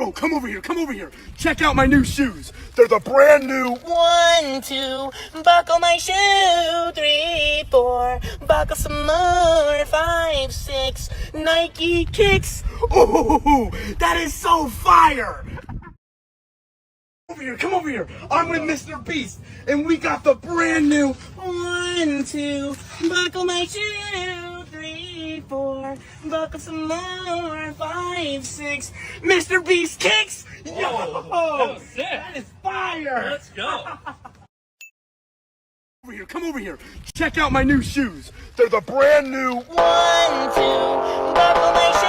Bro, come over here, come over here. Check out my new shoes. They're the brand new 1, 2, buckle my shoe. 3, 4, buckle some more. 5, 6, Nike kicks. Ooh, that is so fire. Over here, come over here. I'm with Mr. Beast, and we got the brand new 1, 2, buckle my shoe. 3, 4, buckle some more. 5, 6, Mr. Beast kicks. Yo, that was sick. that is fire. Let's go. Over here, come over here. Check out my new shoes. They're the brand new 1, 2, buckle my shoe.